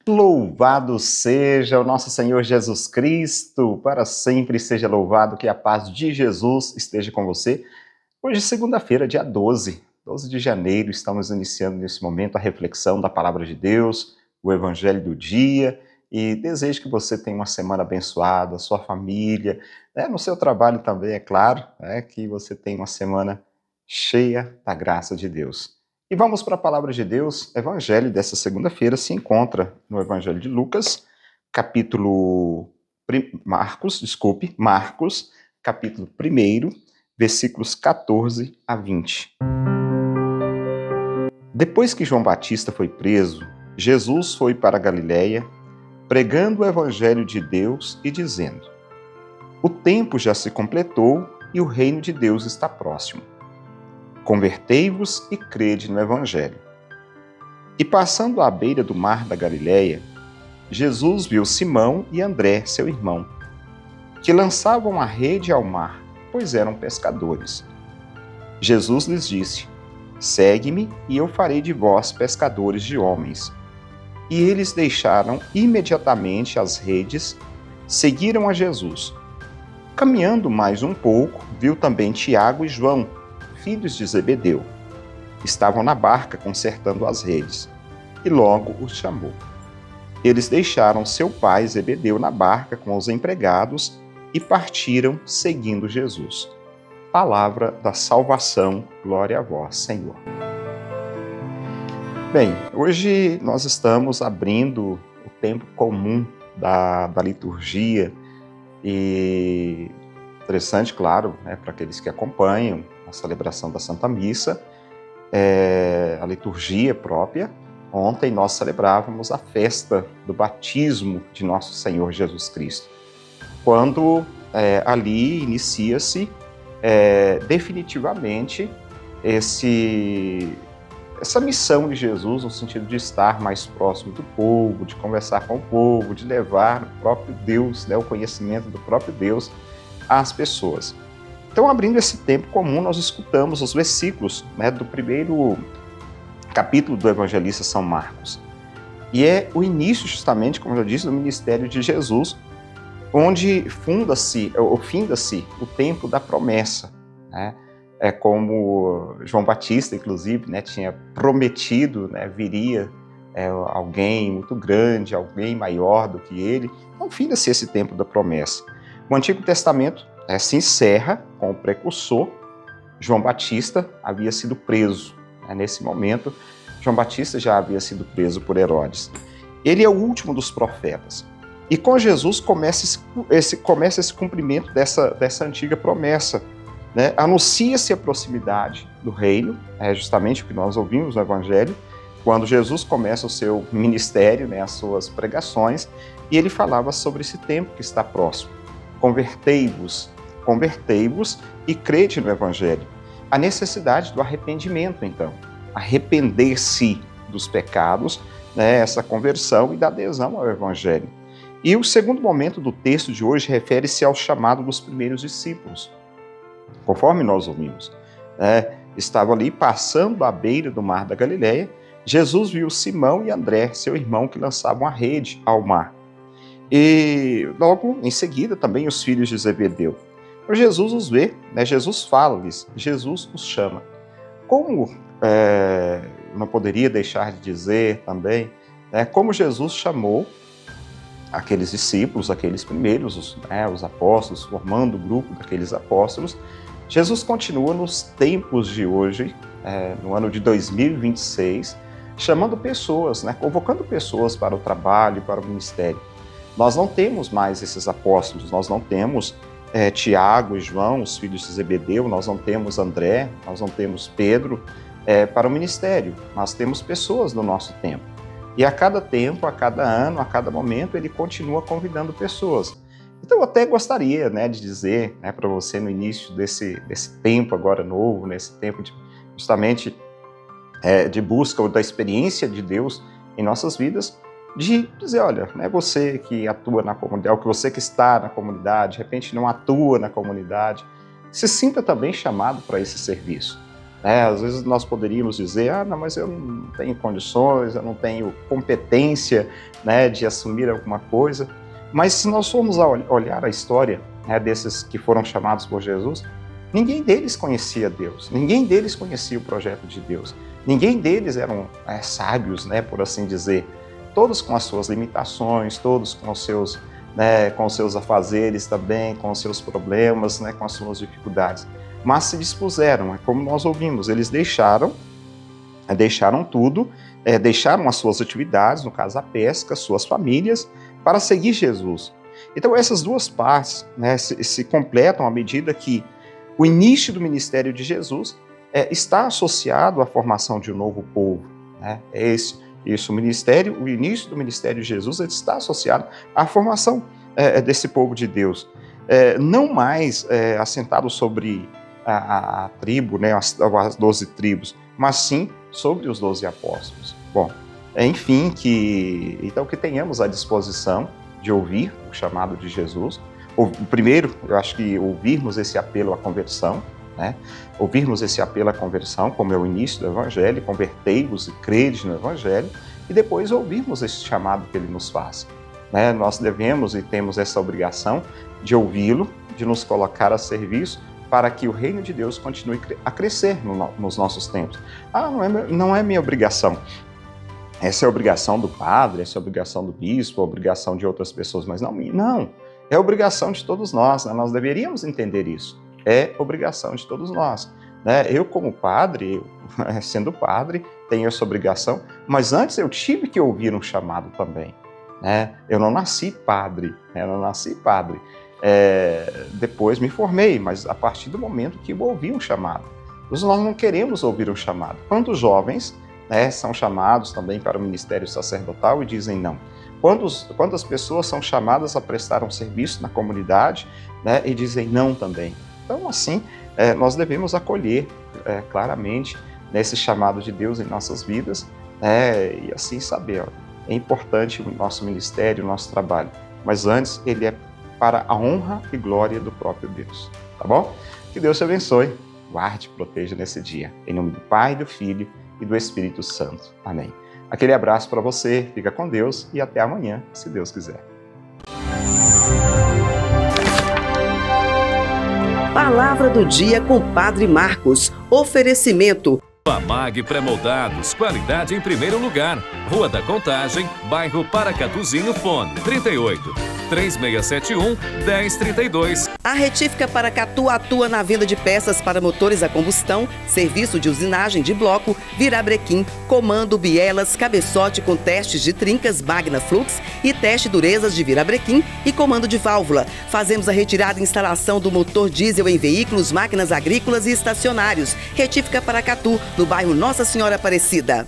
Louvado seja o nosso Senhor Jesus Cristo, para sempre seja louvado, que a paz de Jesus esteja com você. Hoje, segunda-feira, dia 12 de janeiro, estamos iniciando nesse momento a reflexão da Palavra de Deus, o Evangelho do dia, e desejo que você tenha uma semana abençoada, sua família, no seu trabalho também, é claro, que você tenha uma semana cheia da graça de Deus. E vamos para a Palavra de Deus. O Evangelho dessa segunda-feira se encontra no Evangelho de Lucas, Marcos, capítulo 1, versículos 14 a 20. Depois que João Batista foi preso, Jesus foi para a Galiléia, pregando o Evangelho de Deus e dizendo: O tempo já se completou e o reino de Deus está próximo. Convertei-vos e crede no Evangelho. E passando à beira do mar da Galiléia, Jesus viu Simão e André, seu irmão, que lançavam a rede ao mar, pois eram pescadores. Jesus lhes disse: Segue-me e eu farei de vós pescadores de homens. E eles deixaram imediatamente as redes, seguiram a Jesus. Caminhando mais um pouco, viu também Tiago e João, filhos de Zebedeu. Estavam na barca consertando as redes, e logo os chamou. Eles deixaram seu pai Zebedeu na barca com os empregados e partiram seguindo Jesus. Palavra da salvação, glória a vós, Senhor. Bem, hoje nós estamos abrindo o tempo comum da liturgia e interessante, claro, para aqueles que acompanham a celebração da Santa Missa, a liturgia própria. Ontem nós celebrávamos a festa do batismo de nosso Senhor Jesus Cristo, quando ali inicia-se definitivamente essa missão de Jesus, no sentido de estar mais próximo do povo, de conversar com o povo, de levar o próprio Deus, o conhecimento do próprio Deus às pessoas. Então, abrindo esse tempo comum, nós escutamos os versículos do primeiro capítulo do evangelista São Marcos. E é o início, justamente, como eu já disse, do ministério de Jesus, onde finda-se o tempo da promessa. É como João Batista, inclusive, tinha prometido, viria alguém muito grande, alguém maior do que ele. Então, finda-se esse tempo da promessa. O Antigo Testamento se encerra com o precursor. João Batista havia sido preso. Nesse momento, João Batista já havia sido preso por Herodes. Ele é o último dos profetas. E com Jesus começa esse cumprimento dessa antiga promessa. Anuncia-se a proximidade do reino, é justamente o que nós ouvimos no Evangelho, quando Jesus começa o seu ministério, as suas pregações, e ele falava sobre esse tempo que está próximo. Convertei-vos e crede no Evangelho. A necessidade do arrependimento, então. Arrepender-se dos pecados, essa conversão e da adesão ao Evangelho. E o segundo momento do texto de hoje refere-se ao chamado dos primeiros discípulos. Conforme nós ouvimos, estava ali passando à beira do mar da Galiléia, Jesus viu Simão e André, seu irmão, que lançavam a rede ao mar. E logo em seguida também os filhos de Zebedeu. Jesus os vê, Jesus fala-lhes, Jesus os chama. Como não poderia deixar de dizer também, como Jesus chamou aqueles discípulos, aqueles primeiros, os apóstolos, formando o grupo daqueles apóstolos, Jesus continua nos tempos de hoje, no ano de 2026, chamando pessoas, convocando pessoas para o trabalho, para o ministério. Nós não temos mais esses apóstolos, nós não temos Tiago e João, os filhos de Zebedeu, nós não temos André, nós não temos Pedro para o ministério. Nós temos pessoas no nosso tempo. E a cada tempo, a cada ano, a cada momento, ele continua convidando pessoas. Então eu até gostaria de dizer para você no início desse tempo agora novo, nesse tempo justamente de busca da experiência de Deus em nossas vidas, de dizer, olha, você que atua na comunidade, ou que você que está na comunidade, de repente não atua na comunidade, se sinta também chamado para esse serviço. Às vezes nós poderíamos dizer, não, mas eu não tenho condições, eu não tenho competência, né, de assumir alguma coisa. Mas se nós formos olhar a história, né, desses que foram chamados por Jesus, ninguém deles conhecia Deus, ninguém deles conhecia o projeto de Deus, ninguém deles eram sábios, né, por assim dizer. Todos com as suas limitações, todos com os seus afazeres também, com os seus problemas, né, com as suas dificuldades. Mas se dispuseram, como nós ouvimos, eles deixaram tudo, deixaram as suas atividades, no caso a pesca, suas famílias, para seguir Jesus. Então essas duas partes, né, se completam à medida que o início do ministério de Jesus está associado à formação de um novo povo. Né? O início do ministério de Jesus está associado à formação desse povo de Deus. Não mais assentado sobre a tribo, né, as 12 tribos, mas sim sobre os 12 apóstolos. Bom, enfim, então que tenhamos a disposição de ouvir o chamado de Jesus. Primeiro, eu acho que ouvirmos esse apelo à conversão, né? Ouvirmos esse apelo à conversão, como é o início do Evangelho, convertei-vos e credes no Evangelho, e depois ouvirmos esse chamado que ele nos faz. Né? Nós devemos e temos essa obrigação de ouvi-lo, de nos colocar a serviço, para que o reino de Deus continue a crescer nos nossos tempos. Não é minha obrigação. Essa é a obrigação do padre, essa é a obrigação do bispo, a obrigação de outras pessoas, mas não. É obrigação de todos nós, né? Nós deveríamos entender isso. É obrigação de todos nós. Né? Eu, como padre, sendo padre, tenho essa obrigação, mas antes eu tive que ouvir um chamado também. Né? Eu não nasci padre, depois me formei, mas a partir do momento que eu ouvi um chamado. Nós não queremos ouvir um chamado. Quantos jovens, né, são chamados também para o ministério sacerdotal e dizem não? Quantas pessoas são chamadas a prestar um serviço na comunidade, né, e dizem não também? Então, assim, nós devemos acolher claramente, né, esse chamado de Deus em nossas vidas, e assim saber, é importante o nosso ministério, o nosso trabalho, mas antes ele é para a honra e glória do próprio Deus, tá bom? Que Deus te abençoe, guarde e proteja nesse dia. Em nome do Pai, do Filho e do Espírito Santo. Amém. Aquele abraço para você, fica com Deus e até amanhã, se Deus quiser. Palavra do dia com Padre Marcos. Oferecimento. Amag Pré-Moldados, qualidade em primeiro lugar. Rua da Contagem, bairro Paracatuzinho, fone 38-3671-1032. A Retífica Paracatu atua na venda de peças para motores a combustão, serviço de usinagem de bloco, virabrequim, comando, bielas, cabeçote com testes de trincas Magna Flux e teste durezas de virabrequim e comando de válvula. Fazemos a retirada e instalação do motor diesel em veículos, máquinas agrícolas e estacionários. Retífica Paracatu, no bairro Nossa Senhora Aparecida.